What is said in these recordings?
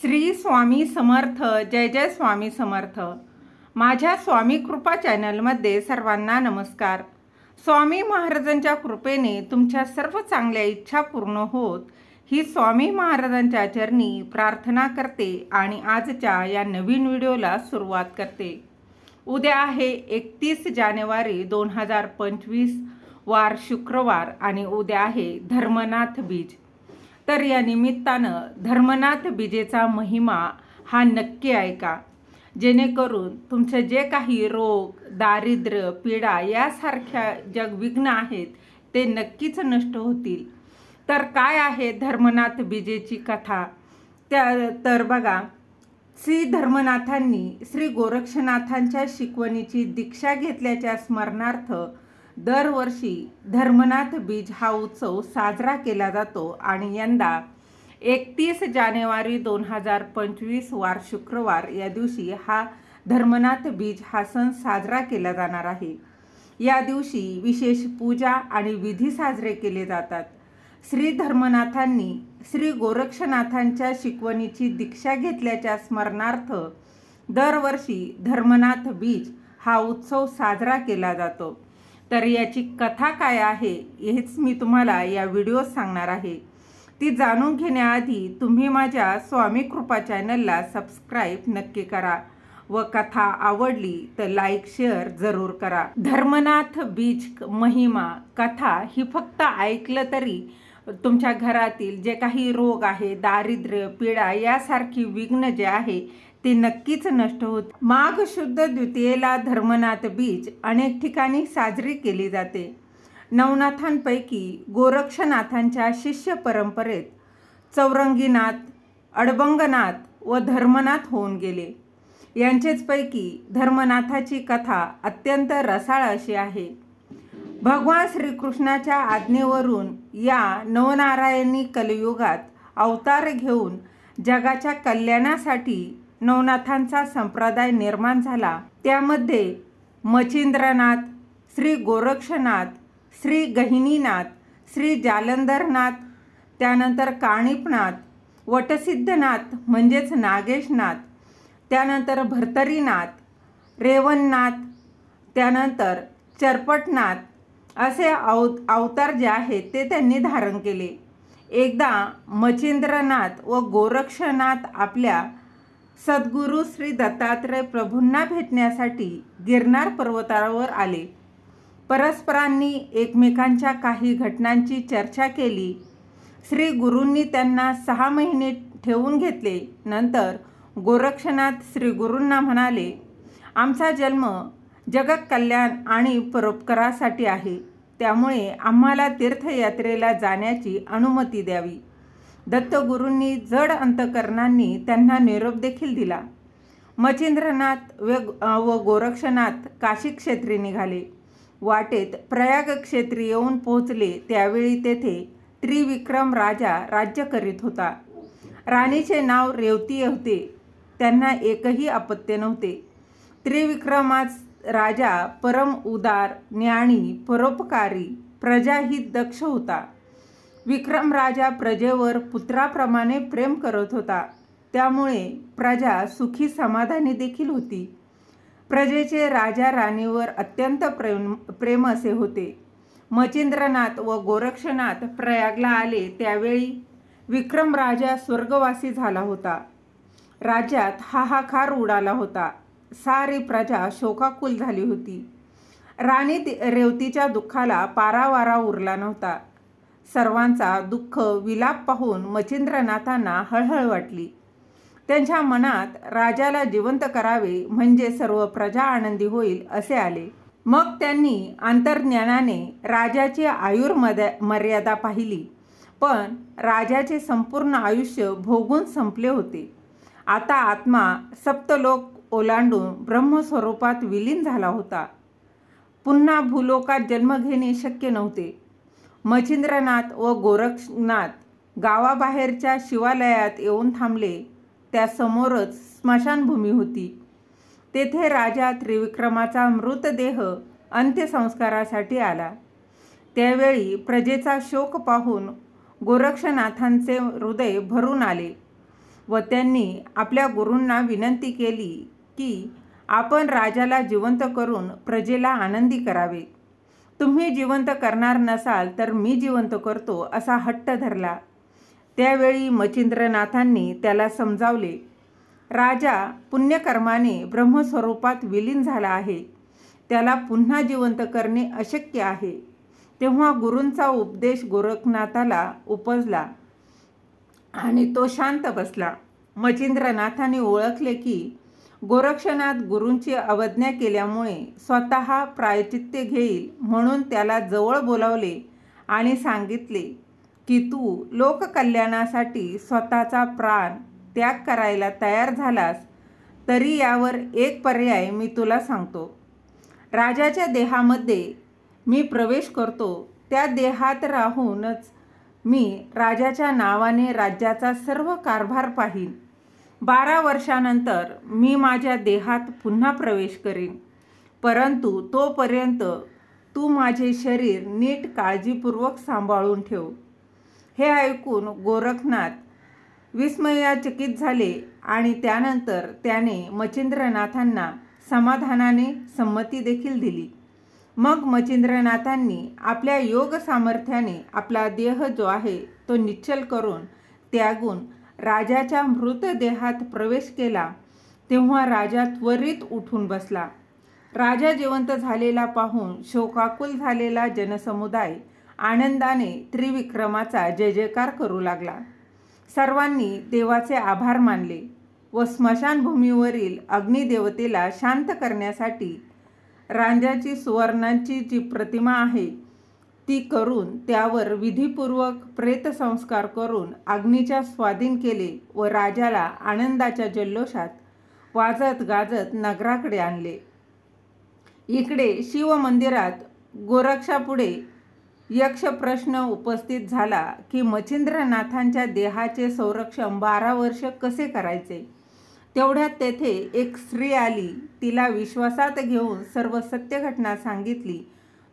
श्री स्वामी समर्थ. जय जय स्वामी समर्थ. माझ्या स्वामी कृपा चॅनलमध्ये सर्वांना नमस्कार. स्वामी महाराजांच्या कृपेने तुमच्या सर्व चांगल्या इच्छा पूर्ण होत ही स्वामी महाराजांच्या चरणी प्रार्थना करते आणि आजच्या या नवीन व्हिडिओला सुरुवात करते. उद्या आहे 31 जानेवारी 2025 वार शुक्रवार आणि उद्या आहे धर्मनाथ बीज. तर या निमित्तानं धर्मनाथ बीजेचा महिमा हा नक्की ऐका, जेणेकरून तुमचे जे काही रोग, दारिद्र्य, पीडा यासारख्या जग विघ्न आहेत ते नक्कीच नष्ट होतील. तर काय आहे धर्मनाथ बीजेची कथा? तर बघा, श्री धर्मनाथांनी श्री गोरक्षनाथांच्या शिकवणीची दीक्षा घेतल्याच्या स्मरणार्थ दरवर्षी धर्मनाथ बीज हा उत्सव साजरा केला जातो आणि यंदा 31 जानेवारी 2025 वार शुक्रवार या दिवशी हा धर्मनाथ बीज हा सण साजरा केला जाणार आहे. या दिवशी विशेष पूजा आणि विधी साजरे केले जातात. श्री धर्मनाथांनी श्री गोरक्षनाथांच्या शिकवणीची दीक्षा घेतल्याच्या स्मरणार्थ दरवर्षी धर्मनाथ बीज हा उत्सव साजरा केला जातो. तर याची कथा काय आहे हेच मी तुम्हाला या व्हिडिओत सांगणार आहे. ती जाणून घेण्याआधी तुम्ही माझ्या स्वामी कृपा चॅनलला सबस्क्राईब नक्की करा व कथा आवडली तर लाईक शेअर जरूर करा. धर्मनाथ बीज महिमा कथा ही फक्त ऐकलं तरी तुमच्या घरातील जे काही रोग आहे, दारिद्र्य, पीडा यासारखी विघ्न जे आहे ते नक्कीच नष्ट होते. माघ शुद्ध द्वितीयेला धर्मनाथ बीज अनेक ठिकाणी साजरी केली जाते. नवनाथांपैकी गोरक्षनाथांच्या शिष्य परंपरेत चौरंगीनाथ, अडबंगनाथ व धर्मनाथ होऊन गेले. यांचेच पैकी धर्मनाथाची कथा अत्यंत रसाळ अशी आहे. भगवान श्रीकृष्णाच्या आज्ञेवरून या नवनारायणी कलियुगात अवतार घेऊन जगाच्या कल्याणासाठी नवनाथांचा संप्रदाय निर्माण झाला. त्यामध्ये मच्छिंद्रनाथ, श्री गोरक्षनाथ, श्री गहिनीनाथ, श्री जालंधरनाथ, त्यानंतर काणिपनाथ, वटसिद्धनाथ म्हणजेच नागेशनाथ, त्यानंतर भर्तरीनाथ, रेवणनाथ, त्यानंतर चरपटनाथ असे अवतार जे आहेत ते त्यांनी धारण केले. एकदा मच्छिंद्रनाथ व गोरक्षनाथ आपल्या सद्गुरू श्री दत्तात्रय प्रभूंना भेटण्यासाठी गिरनार पर्वतावर आले. परस्परांनी एकमेकांच्या काही घटनांची चर्चा केली. श्री गुरूंनी त्यांना 6 महिने ठेवून घेतले. नंतर गोरक्षनाथ श्री गुरूंना म्हणाले, आमचा जन्म जगत कल्याण आणि परोपकारासाठी आहे, त्यामुळे आम्हाला तीर्थयात्रेला जाण्याची अनुमती द्यावी. दत्तगुरूंनी जड अंतकरणांनी त्यांना निरोप देखील दिला. मच्छिंद्रनाथ व गोरक्षनाथ काशी क्षेत्री निघाले. वाटेत प्रयाग क्षेत्री येऊन पोहोचले. त्यावेळी तेथे त्रिविक्रम राजा राज्य करीत होता. राणीचे नाव रेवती होते. त्यांना एकही अपत्य नव्हते. त्रिविक्रमाच राजा परम उदार, ज्ञानी, परोपकारी, प्रजाहित दक्ष होता. विक्रम राजा प्रजेवर पुत्राप्रमाणे प्रेम करत होता. त्यामुळे प्रजा सुखी समाधानी देखील होती. प्रजेचे राजा राणीवर अत्यंत प्रेम असे होते. मच्छिंद्रनाथ व गोरक्षनाथ प्रयागला आले त्यावेळी विक्रम राजा स्वर्गवासी झाला होता. राज्यात हाहाकार उडाला होता. सारी प्रजा शोकाकुल झाली होती. राणी रेवतीच्या दुःखाला पारावारा उरला नव्हता. सर्वांचा दुःख विलाप पाहून मच्छिंद्रनाथांना हळहळ वाटली. त्यांच्या मनात राजाला जिवंत करावे म्हणजे सर्व प्रजा आनंदी होईल असे आले. मग त्यांनी अंतर्ज्ञानाने राजाची आयुर्मर्यादा पाहिली, पण राजाचे संपूर्ण आयुष्य भोगून संपले होते. आता आत्मा सप्तलोक ओलांडून ब्रह्मस्वरूपात विलीन झाला होता. पुन्हा भूलोकात जन्म घेणे शक्य नव्हते. मच्छिंद्रनाथ व गोरक्षनाथ गावाबाहेरच्या शिवालयात येऊन थांबले. त्यासमोरच स्मशानभूमी होती. तेथे राजा त्रिविक्रमाचा मृतदेह अंत्यसंस्कारासाठी आला. त्यावेळी प्रजेचा शोक पाहून गोरक्षनाथांचे हृदय भरून आले. व त्यांनी आपल्या गुरूंना विनंती केली की आपण राजाला जिवंत करून प्रजेला आनंदी करावे. तुम्ही जिवंत करणार नसाल तर मी जिवंत करतो असा हट्ट धरला. त्यावेळी मच्छिंद्रनाथांनी त्याला समजावले, राजा पुण्यकर्माने ब्रह्मस्वरूपात विलीन झाला आहे, त्याला पुन्हा जिवंत करणे अशक्य आहे. तेव्हा गुरूंचा उपदेश गोरखनाथाला उपजला आणि तो शांत बसला. मच्छिंद्रनाथाने ओळखले की गोरक्षनाथ गुरूंची अवज्ञा केल्यामुळे स्वतः प्रायचित्य घेईल, म्हणून त्याला जवळ बोलावले आणि सांगितले की तू लोककल्याणासाठी स्वतःचा प्राण त्याग करायला तयार झालास तरी यावर एक पर्याय मी तुला सांगतो. राजाच्या देहामध्ये मी प्रवेश करतो, त्या देहात राहूनच मी राजाच्या नावाने राज्याचा सर्व कारभार पाहीन. 12 वर्षानंतर मी माझ्या देहात पुन्हा प्रवेश करीन, परंतु तोपर्यंत तू माझे शरीर नीट काळजीपूर्वक सांभाळून ठेव. हे ऐकून गोरखनाथ विस्मयाचकित झाले आणि त्यानंतर त्याने मच्छिंद्रनाथांना समाधानाने संमती देखील दिली. मग मच्छिंद्रनाथांनी आपल्या योग सामर्थ्याने आपला देह जो आहे तो निश्चल करून त्यागून राजाच्या मृतदेहात प्रवेश केला. तेव्हा राजा त्वरित उठून बसला. राजा जिवंत झालेला पाहून शोकाकुल झालेला जनसमुदाय आनंदाने त्रिविक्रमाचा जय जयकार करू लागला. सर्वांनी देवाचे आभार मानले व स्मशानभूमीवरील अग्निदेवतेला शांत करण्यासाठी राजाची सुवर्णाची जी प्रतिमा आहे ती करून त्यावर विधिपूर्वक प्रेतसंस्कार करून अग्नीच्या स्वाधीन केले व राजाला आनंदाच्या जल्लोषात वाजत गाजत नगराकडे आणले. इकडे शिवमंदिरात गोरक्षापुढे यक्ष प्रश्न उपस्थित झाला की मच्छिंद्रनाथांच्या देहाचे संरक्षण 12 वर्ष कसे करायचे. तेवढ्यात तेथे एक स्त्री आली. तिला विश्वासात घेऊन सर्व सत्य घटना सांगितली.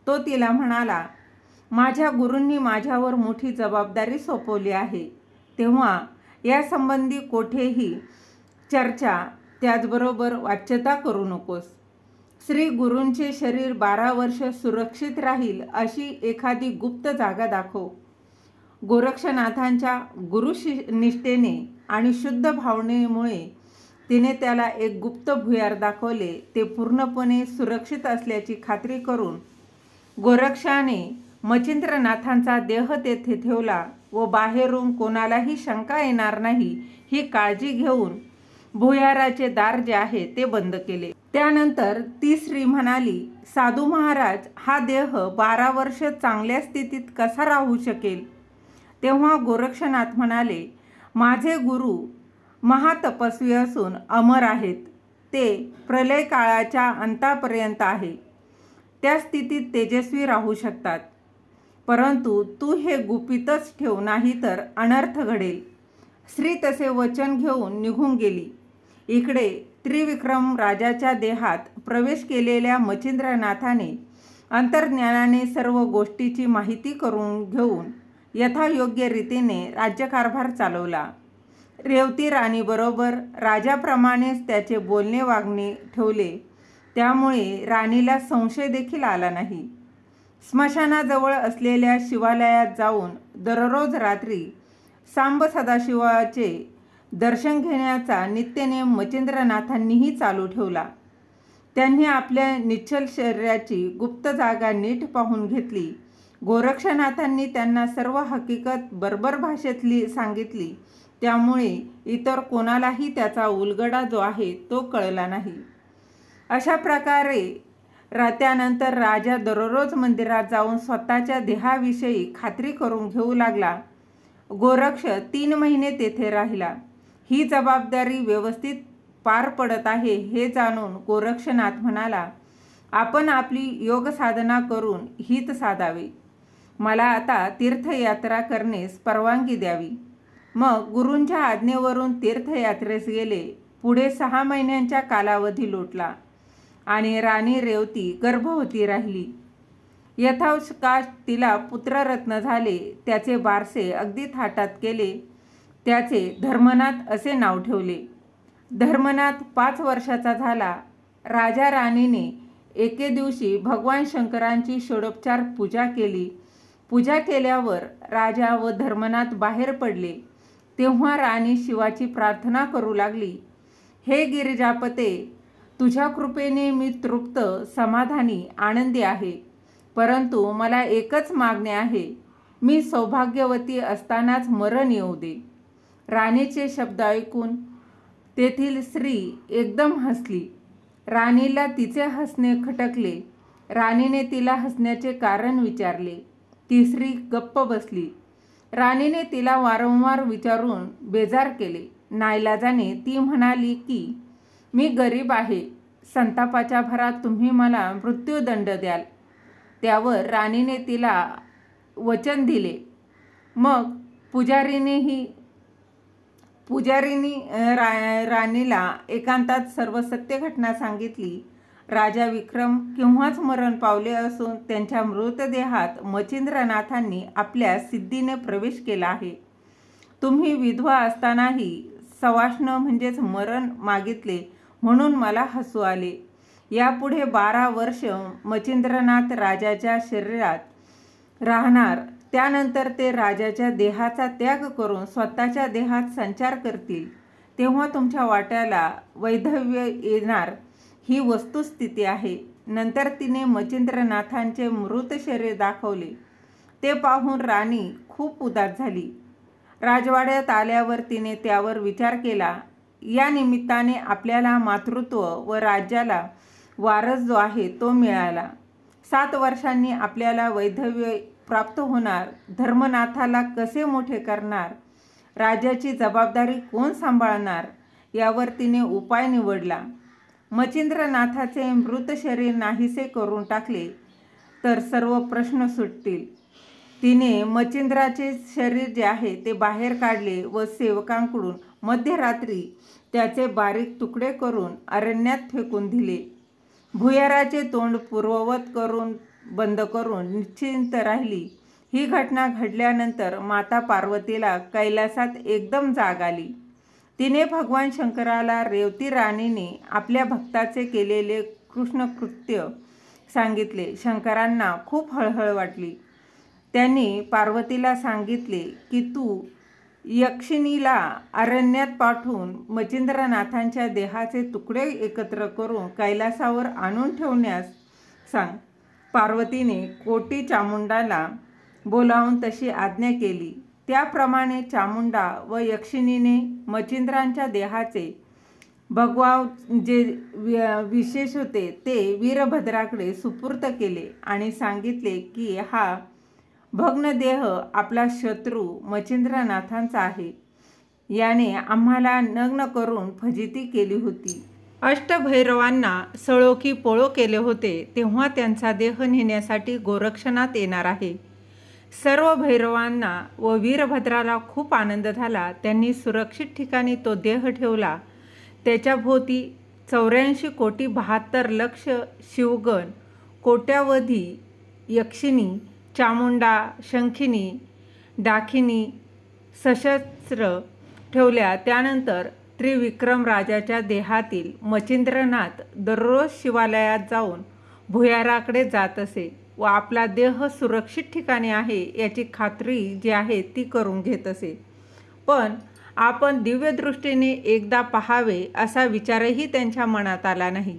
तो तिला म्हणाला, माझ्या गुरूंनी माझ्यावर मोठी जबाबदारी सोपवली आहे, तेव्हा यासंबंधी कोठेही चर्चा त्याचबरोबर वाच्यता करू नकोस. श्री गुरूंचे शरीर 12 वर्ष सुरक्षित राहील अशी एखादी गुप्त जागा दाखव. गोरक्षनाथांच्या गुरुनिष्ठेने आणि शुद्ध भावनेमुळे तिने त्याला एक गुप्त भुयार दाखवले. ते पूर्णपणे सुरक्षित असल्याची खात्री करून गोरक्षाने मच्छिंद्रनाथांचा देह तेथे ठेवला व बाहेरून कोणालाही शंका येणार नाही ही काळजी घेऊन भुयाराचे दार जे आहे ते बंद केले. त्यानंतर ती स्त्री म्हणाली, साधू महाराज, हा देह 12 वर्ष चांगल्या स्थितीत कसा राहू शकेल. तेव्हा गोरक्षनाथ म्हणाले, माझे गुरु महातपस्वी असून अमर आहेत. ते प्रलय काळाच्या अंतापर्यंत आहे, त्या स्थितीत तेजस्वी राहू शकतात. परंतु तू हे गुपितच ठेव, नाही तर अनर्थ घडेल. स्त्री तसे वचन घेऊन निघून गेली. इकडे त्रिविक्रम राजाच्या देहात प्रवेश केलेल्या मच्छिंद्रनाथाने अंतर्ज्ञानाने सर्व गोष्टीची माहिती करून घेऊन यथायोग्य रीतीने राज्यकारभार चालवला. रेवती राणीबरोबर राजाप्रमाणेच त्याचे बोलणे वागणे ठेवले, त्यामुळे राणीला संशय देखील आला नाही. स्मशानाजवळ असलेल्या शिवालयात जाऊन दररोज रात्री सांब सदाशिवाचे दर्शन घेण्याचा नित्यनेम मच्छिंद्रनाथांनीही चालू ठेवला. त्यांनी आपल्या निश्चल शरीराची गुप्त जागा नीट पाहून घेतली. गोरक्षनाथांनी त्यांना सर्व हकीकत बरोबर भाषेतली सांगितली, त्यामुळे इतर कोणालाही त्याचा उलगडा जो आहे तो कळला नाही. अशा प्रकारे त्यानंतर राजा दररोज मंदिरात जाऊन स्वतःच्या देहाविषयी खात्री करून घेऊ लागला. गोरक्ष 3 महिने तेथे राहिला. ही जबाबदारी व्यवस्थित पार पडत आहे हे जाणून गोरक्षनाथ म्हणाला, आपण आपली योग साधना करून हित साधावे. मला आता तीर्थयात्रा करण्यास परवानगी द्यावी. मग गुरूंच्या आज्ञेवरून तीर्थयात्रेस गेले. पुढे 6 महिन्यांचा कालावधी लोटला आणि राणी रेवती गर्भवती राहिली. यथावकाश तिला पुत्ररत्न झाले. त्याचे बारसे अगदी थाटात केले. त्याचे धर्मनाथ असे नाव ठेवले. धर्मनाथ 5 वर्षाचा झाला. राजा राणीने एके दिवशी भगवान शंकरांची षोडोपचार पूजा केली. पूजा केल्यावर राजा व धर्मनाथ बाहेर पडले. तेव्हा राणी शिवाची प्रार्थना करू लागली. हे गिरिजापते, तुझ्या कृपेने मी तृप्त, समाधानी, आनंदी आहे. परंतु मला एकच मागणे आहे, मी सौभाग्यवती असतानाच मरण येऊ दे. राणीचे शब्द ऐकून तेथील स्त्री एकदम हसली. राणीला तिचे हसणे खटकले. राणीने तिला हसण्याचे कारण विचारले. ती स्त्री गप्प बसली. राणीने तिला वारंवार विचारून बेजार केले. नाईलाजाने ती म्हणाली की मी गरीब आहे. संतापाच्या भरात तुम्ही मला मृत्यूदंड द्याल. त्यावर राणीने तिला वचन दिले. मग पुजारीनी राणीला एकांतात सर्व सत्य घटना सांगितली. राजा विक्रम केव्हाच मरण पावले असून त्यांच्या मृतदेहात मच्छिंद्रनाथांनी आपल्या सिद्धीने प्रवेश केला आहे. तुम्ही विधवा असतानाही सवाष्ण म्हणजेच मरण मागितले म्हणून मला हसू आले. यापुढे 12 वर्ष मच्छिंद्रनाथ राजाच्या शरीरात राहणार. त्यानंतर ते राजाच्या देहाचा त्याग करून स्वतःच्या देहात संचार करतील. तेव्हा तुमच्या वाट्याला वैधव्य येणार, ही वस्तुस्थिती आहे. नंतर तिने मच्छिंद्रनाथांचे मृत शरीर दाखवले. ते पाहून राणी खूप उदास झाली. राजवाड्यात आल्यावर तिने त्यावर विचार केला. या निमित्ताने आपल्याला मातृत्व व राज्याला वारस जो आहे तो मिळाला. 7 वर्षांनी आपल्याला वैधव्य प्राप्त होणार. धर्मनाथाला कसे मोठे करणार, राज्याची जबाबदारी कोण सांभाळणार, यावर तिने उपाय निवडला. मच्छिंद्रनाथाचे मृत शरीर नाहीसे करून टाकले तर सर्व प्रश्न सुटतील. तिने मच्छिंद्राचे शरीर जे आहे ते बाहेर काढले व सेवकांकडून मध्यरात्री त्याचे बारीक तुकडे करून अरण्यात फेकून दिले. भुयाराचे तोंड पूर्ववत करून बंद करून निश्चिंत राहिली. ही घटना घडल्यानंतर माता पार्वतीला कैलासात एकदम जाग आली. तिने भगवान शंकराला रेवती राणीने आपल्या भक्ताचे केलेले कृष्णकृत्य सांगितले. शंकरांना खूप हळहळ वाटली. त्यांनी पार्वतीला सांगितले की तू यक्षिणीला अरण्यात पाठवून मच्छिंद्रनाथांच्या देहाचे तुकडे एकत्र करून कैलासावर आणून ठेवण्यास सांग. पार्वतीने कोटी चामुंडाला बोलावून तशी आज्ञा केली. त्याप्रमाणे चामुंडा व यक्षिणीने मच्छिंद्रांच्या देहाचे भगवाव जे विशेष होते ते वीरभद्राकडे सुपूर्त केले आणि सांगितले की हा भग्न देह आपला शत्रू मच्छिंद्रनाथांचा आहे. याने आम्हाला नग्न करून फजिती केली होती. अष्टभैरवांना सळोकी पोळो केले होते. तेव्हा त्यांचा देह नेण्यासाठी गोरक्षनाथ येणार आहे. सर्व भैरवांना व वीरभद्राला खूप आनंद झाला. त्यांनी सुरक्षित ठिकाणी तो देह ठेवला. त्याच्या भोवती 84 कोटी 72 लक्ष शिवगण, कोट्यावधी यक्षिणी, चामुंडा, शंखिनी, डाकिनी सशस्त्र ठेवल्या. त्यानंतर त्रिविक्रम राजाच्या देहातील मच्छिंद्रनाथ दररोज शिवालयात जाऊन भुयाराकडे जात असे व आपला देह सुरक्षित ठिकाणी आहे याची खात्री जी आहे ती करून घेत असे. पण आपण दिव्यदृष्टीने एकदा पाहावे असा विचारही त्यांच्या मनात आला नाही.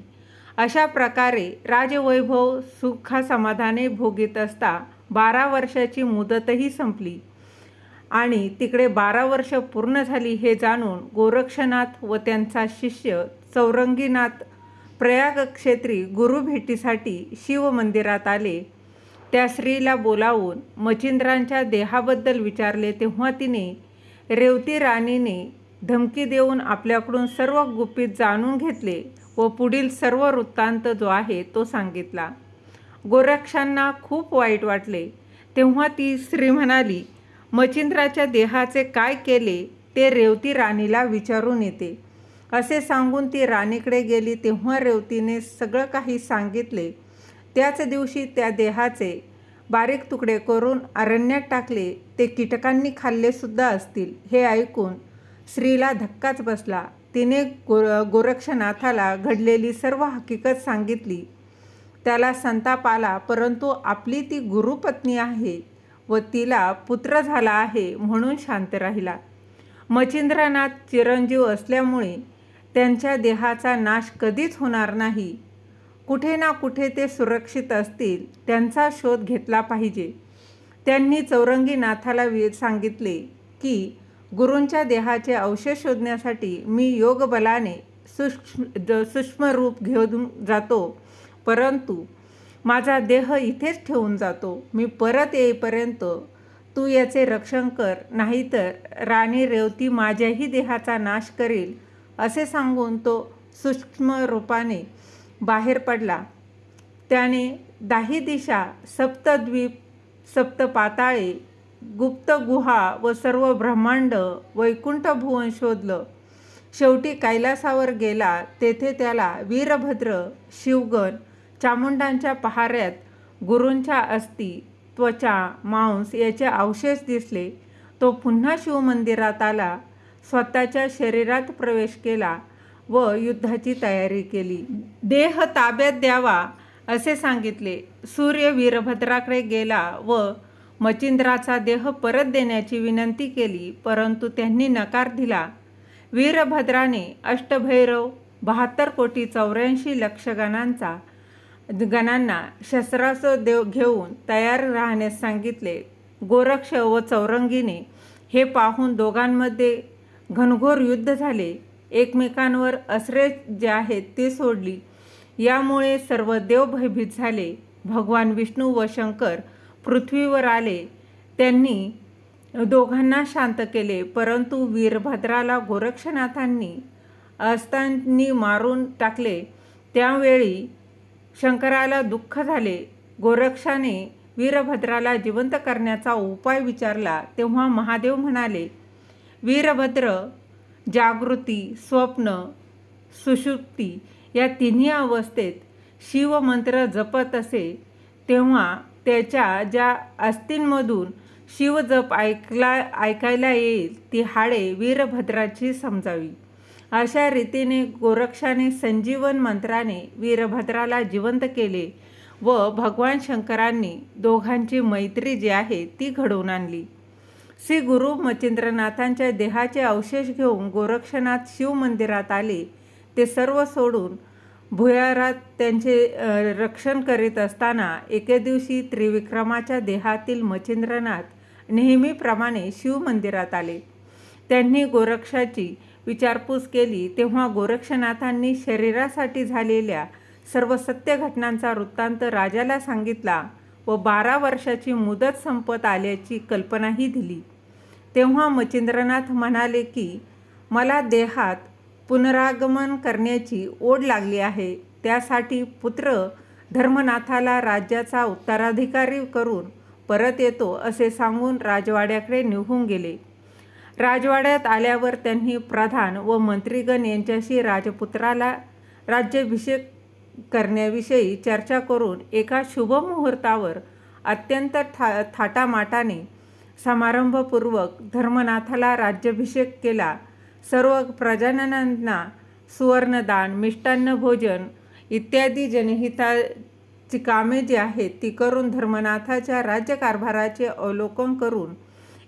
अशा प्रकारे राजवैभव सुखासमाधाने भोगीत असता 12 वर्षाची मुदतही संपली आणि तिकडे 12 वर्ष पूर्ण झाली हे जाणून गोरक्षनाथ व त्यांचा शिष्य चौरंगीनाथ प्रयाग क्षेत्री गुरु भेटीसाठी शिव मंदिरात आले. त्या स्त्रीला बोलावून मच्छिंद्रांच्या देहाबद्दल विचारले. तेव्हा तिने रेवती राणीने धमकी देऊन आपल्याकडून सर्व गुपित जाणून घेतले व पुढील सर्व वृत्तांत जो आहे तो सांगितला. गोरक्षांना खूप वाईट वाटले. तेव्हा ती स्त्री म्हणाली, मच्छिंद्राच्या देहाचे काय केले ते रेवती राणीला विचारून येते. असे सांगून ती राणीकडे गेली. तेव्हा रेवतीने सगळं काही सांगितले. त्याच दिवशी त्या देहाचे बारीक तुकडे करून अरण्यात टाकले. ते कीटकांनी खाल्ले सुद्धा असतील. हे ऐकून स्त्रीला धक्काच बसला. तिने गोरक्षनाथाला घडलेली सर्व हकीकत सांगितली. त्याला संताप आला, परंतु आपली ती गुरुपत्नी आहे व तिला पुत्र झाला आहे म्हणून शांत राहिला. मच्छिंद्रनाथ चिरंजीव असल्यामुळे त्यांच्या देहाचा नाश कधीच होणार नाही. कुठे ना कुठे ते सुरक्षित असतील, त्यांचा शोध घेतला पाहिजे. त्यांनी चौरंगीनाथाला सांगितले की गुरूंच्या देहाचे अवशेष शोधण्यासाठी मी योगबलाने सूक्ष्म रूप घेऊन जातो, परंतु माझा देह इथेच ठेवून जातो. मी परत येईपर्यंत तू याचे रक्षण कर, नाहीतर राणी रेवती माझ्याही देहाचा नाश करेल, असे सांगून तो सूक्ष्म रूपाने बाहेर पडला. त्याने 10 दिशा, सप्तद्वीप, सप्तपाताळे, गुप्त गुहा व सर्व ब्रह्मांड, वैकुंठ भुवन शोधलं. शेवटी कैलासावर गेला. तेथे त्याला वीरभद्र, शिवगण, चामुंडांच्या पहाऱ्यात गुरूंच्या अस्थी, त्वचा, मांस याचे अवशेष दिसले. तो पुन्हा शिवमंदिरात आला, स्वतःच्या शरीरात प्रवेश केला व युद्धाची तयारी केली. देह ताब्यात द्यावा असे सांगितले. सूर्य वीरभद्राकडे गेला व मच्छिंद्राचा देह परत देण्याची विनंती केली, परंतु त्यांनी नकार दिला. वीरभद्राने अष्टभैरव 72 कोटी 84 लक्ष गणांना शस्त्रास्त्र घेऊन तयार राहण्यास सांगितले. गोरक्ष व चौरंगीने हे पाहून दोघांमध्ये घनघोर युद्ध झाले. एकमेकांवर अस्त्रे जे आहेत ते सोडली. यामुळे सर्व देव भयभीत झाले. भगवान विष्णू व शंकर पृथ्वीवर आले. त्यांनी दोघांना शांत केले, परंतु वीरभद्राला गोरक्षनाथांनी अस्त्रांनी मारून टाकले. त्यावेळी शंकराला दुःख झाले. गोरक्षाने वीरभद्राला जिवंत करण्याचा उपाय विचारला. तेव्हा महादेव म्हणाले, वीरभद्र जागृती, स्वप्न, सुषुप्ती या तिन्ही अवस्थेत शिवमंत्र जपत असे, तेव्हा त्याच्या ज्या अस्थींमधून शिवजप ऐकायला येईल ती हाडे वीरभद्राची समजावी. अशा रीतीने गोरक्षाने संजीवन मंत्राने वीरभद्राला जिवंत केले व भगवान शंकरांनी दोघांची मैत्री जी आहे ती घडवून आणली. श्री गुरु मच्छिंद्रनाथांच्या देहाचे अवशेष घेऊन गोरक्षनाथ शिवमंदिरात आले. ते सर्व सोडून भुयारात त्यांचे रक्षण करीत असताना एके दिवशी त्रिविक्रमाच्या देहातील मच्छिंद्रनाथ नेहमीप्रमाणे शिवमंदिरात आले. त्यांनी गोरक्षाची विचारपूस केली. तेव्हा गोरक्षनाथांनी शरीरासाठी झालेल्या सर्व सत्य घटनांचा वृत्तांत राजाला सांगितला व 12 वर्षाची मुदत संपत आल्याची कल्पनाही दिली. तेव्हा मच्छिंद्रनाथ म्हणाले की मला देहात पुनरागमन करण्याची ओढ लागली आहे. त्यासाठी पुत्र धर्मनाथाला राज्याचा उत्तराधिकारी करून परत येतो असे सांगून राजवाड्याकडे निघून गेले. राजवाड्यात आल्यावर त्यांनी प्रधान व मंत्रीगण यांच्याशी राजपुत्राला राज्याभिषेक करण्याविषयी चर्चा करून एका शुभमुहूर्तावर अत्यंत थाटामाटाने समारंभपूर्वक धर्मनाथाला राज्याभिषेक केला. सर्व प्रजाजनांना सुवर्णदान, मिष्टान्न भोजन इत्यादी जनहिताची कामे जी आहेत ती करून धर्मनाथाच्या राज्यकारभाराचे अवलोकन करून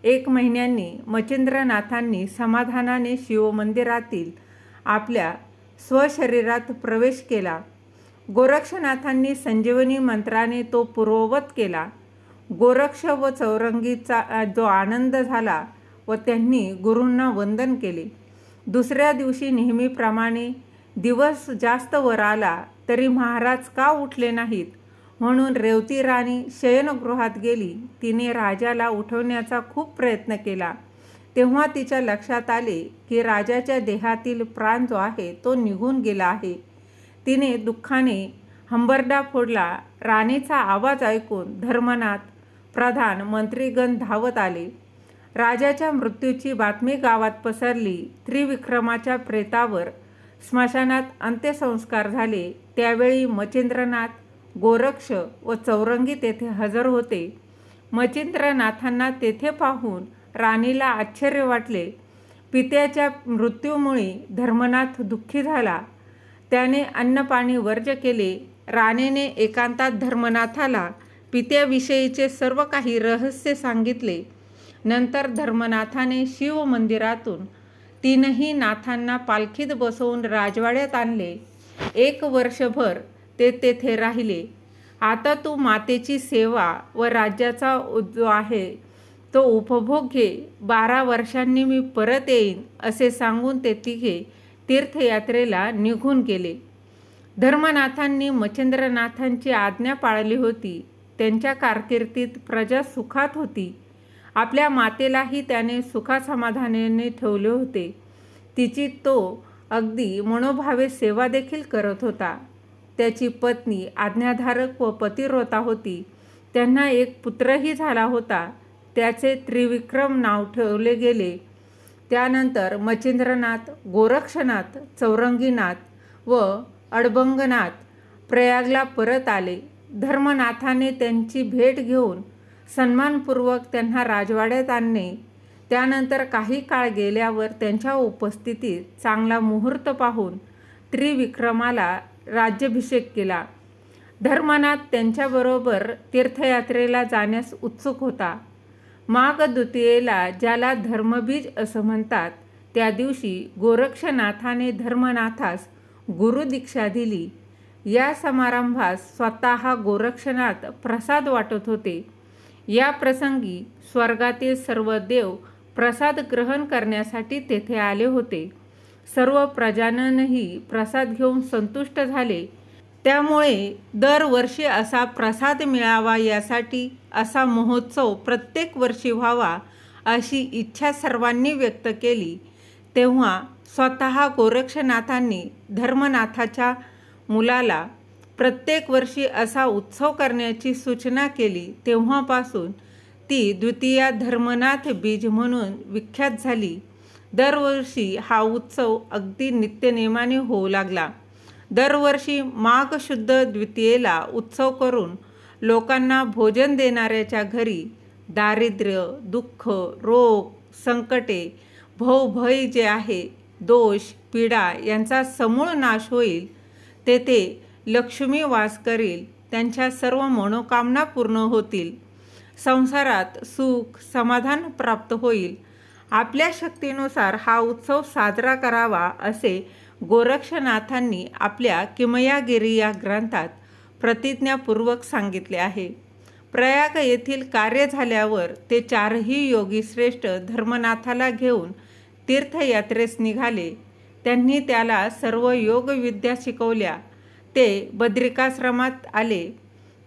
1 महिन्यांनी मच्छिंद्रनाथांनी समाधानाने शिवमंदिरातील आपल्या स्वशरीरात प्रवेश केला. गोरक्षनाथांनी संजीवनी मंत्राने तो पूर्ववत केला. गोरक्ष व चौरंगीचा जो आनंद झाला व त्यांनी गुरूंना वंदन केले. दुसऱ्या दिवशी नेहमीप्रमाणे दिवस जास्त वर आला तरी महाराज का उठले नाहीत म्हणून रेवती राणी शयनगृहात गेली. तिने राजाला उठवण्याचा खूप प्रयत्न केला. तेव्हा तिच्या लक्षात आले की राजाच्या देहातील प्राण जो आहे तो निघून गेला आहे. तिने दुःखाने हंबरडा फोडला. राणीचा आवाज ऐकून धर्मनाथ, प्रधान, मंत्रीगण धावत आले. राजाच्या मृत्यूची बातमी गावात पसरली. त्रिविक्रमाच्या प्रेतावर स्मशानात अंत्यसंस्कार झाले. त्यावेळी मच्छिंद्रनाथ, गोरक्ष व चौरंगी तेथे हजर होते. मच्छिंद्रनाथांना तेथे पाहून राणीला आश्चर्य वाटले. पित्याच्या मृत्यूमुळे धर्मनाथ दुःखी झाला. त्याने अन्नपाणी वर्ज्य केले. राणीने एकांतात धर्मनाथाला पित्याविषयीचे सर्व काही रहस्य सांगितले. नंतर धर्मनाथाने शिव मंदिरातून तीनही नाथांना पालखीत बसवून राजवाड्यात आणले. 1 वर्षभर ते तेथे राहिले. आता तू मातेची सेवा व राज्याचा जो आहे तो उपभोग घे. 12 वर्षांनी मी परत येईन असे सांगून ते तिघे तीर्थयात्रेला निघून गेले. धर्मनाथांनी मच्छिंद्रनाथांची आज्ञा पाळली होती. त्यांच्या कारकिर्दीत प्रजा सुखात होती. आपल्या मातेलाही त्याने सुखासमाधानाने ठेवले होते. तिची तो अगदी मनोभावे सेवा देखील करत होता. त्याची पत्नी आज्ञाधारक व पतिव्रता होती. त्यांना एक पुत्रही झाला होता. त्याचे त्रिविक्रम नाव ठेवले गेले. त्यानंतर मच्छिंद्रनाथ, गोरक्षनाथ, चौरंगीनाथ व अडबंगनाथ प्रयागला परत आले. धर्मनाथाने त्यांची भेट घेऊन सन्मानपूर्वक त्यांना राजवाड्यात आणले. त्यानंतर काही काळ गेल्यावर त्यांच्या उपस्थितीत चांगला मुहूर्त पाहून त्रिविक्रमाला राज्याभिषेक केला. धर्मनाथ त्यांच्याबरोबर तीर्थयात्रेला जाण्यास उत्सुक होता. माघ द्वितीयेला, ज्याला धर्मबीज असं म्हणतात, त्या दिवशी गोरक्षनाथाने धर्मनाथास गुरुदीक्षा दिली. या समारंभास स्वतः गोरक्षनाथ प्रसाद वाटत होते. या प्रसंगी स्वर्गातील सर्व देव प्रसाद ग्रहण करण्यासाठी तेथे आले होते. सर्व प्रजाजनही प्रसाद घेऊन संतुष्ट झाले. त्यामुळे दरवर्षी असा प्रसाद मिळावा यासाठी असा महोत्सव प्रत्येक वर्षी व्हावा अशी इच्छा सर्वांनी व्यक्त केली. तेव्हा स्वतः गोरक्षनाथांनी धर्मनाथाच्या मुलाला प्रत्येक वर्षी असा उत्सव करण्याची सूचना केली. तेव्हापासून ती द्वितीया धर्मनाथ बीज म्हणून विख्यात झाली. दरवर्षी हा उत्सव अगदी नित्यनेमाने होऊ लागला. दरवर्षी माघ शुद्ध द्वितीयेला उत्सव करून लोकांना भोजन देणाऱ्याच्या घरी दारिद्र्य, दुःख, रोग, संकटे, भवभय जे आहे, दोष, पीडा यांचा समूळ नाश होईल. तेथे लक्ष्मी वास करील. त्यांच्या सर्व मनोकामना पूर्ण होतील. संसारात सुख समाधान प्राप्त होईल. आपल्या शक्तीनुसार हा उत्सव साजरा करावा असे गोरक्षनाथांनी आपल्या किमयागिरी या ग्रंथात प्रतिज्ञापूर्वक सांगितले आहे. प्रयाग येथील कार्य झाल्यावर ते 4ही योगी श्रेष्ठ धर्मनाथाला घेऊन तीर्थयात्रेस निघाले. त्यांनी त्याला सर्व योगविद्या शिकवल्या. ते बद्रिकाश्रमात आले.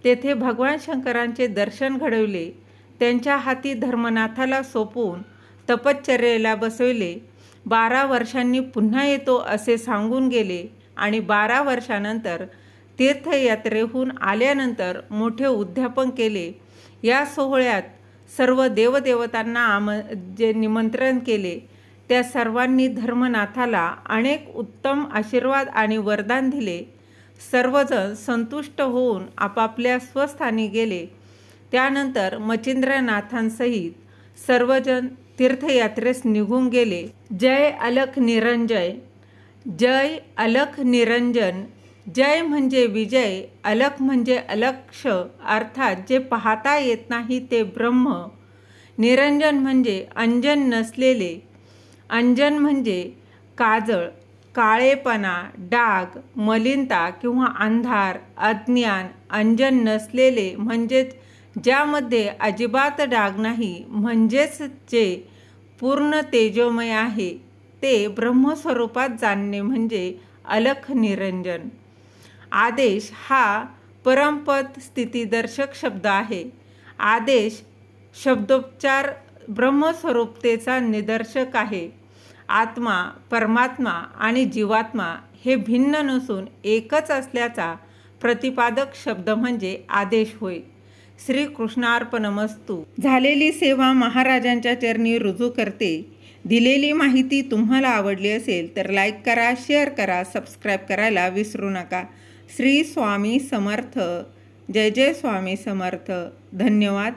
तेथे भगवान शंकरांचे दर्शन घडवले. त्यांच्या हाती धर्मनाथाला सोपवून तपश्चर्येला बसविले. 12 वर्षांनी पुन्हा येतो असे सांगून गेले आणि 12 वर्षानंतर तीर्थयात्रेहून आल्यानंतर मोठे उद्यापन केले. या सोहळ्यात सर्व देवदेवतांना जे निमंत्रण केले त्या सर्वांनी धर्मनाथाला अनेक उत्तम आशीर्वाद आणि वरदान दिले. सर्वजण संतुष्ट होऊन आपापल्या स्वस्थानी गेले. त्यानंतर मच्छिंद्रनाथांसहित सर्वजण तीर्थयात्रेस निघून गेले. जय अलख निरंजय. जय अलख निरंजन. जय म्हणजे विजय, अलख म्हणजे अलक्ष अर्थात जे पाहता येत नाही ते ब्रह्म. निरंजन म्हणजे अंजन नसलेले. अंजन म्हणजे काजळ, काळेपणा, डाग, मलिनता किंवा अंधार, अज्ञान. अंजन नसलेले म्हणजेच ज्यामध्ये अजिबात डाग नाही, म्हणजेच जे पूर्ण तेजोमय आहे ते ब्रह्मस्वरूपात जाणणे म्हणजे अलख निरंजन. आदेश हा परमपद स्थितीदर्शक शब्द आहे. आदेश शब्दोच्चार ब्रह्मस्वरूपतेचा निदर्शक आहे. आत्मा, परमात्मा आणि जीवात्मा हे भिन्न नसून एकच असल्याचा प्रतिपादक शब्द म्हणजे आदेश होय. श्रीकृष्णार्पणमस्तु. झालेली सेवा महाराजांच्या चरणी रुजू करते. दिलेली माहिती तुम्हाला आवडली असेल तर लाईक करा, शेअर करा, सबस्क्राईब करायला विसरू नका. श्री स्वामी समर्थ. जय जय स्वामी समर्थ. धन्यवाद.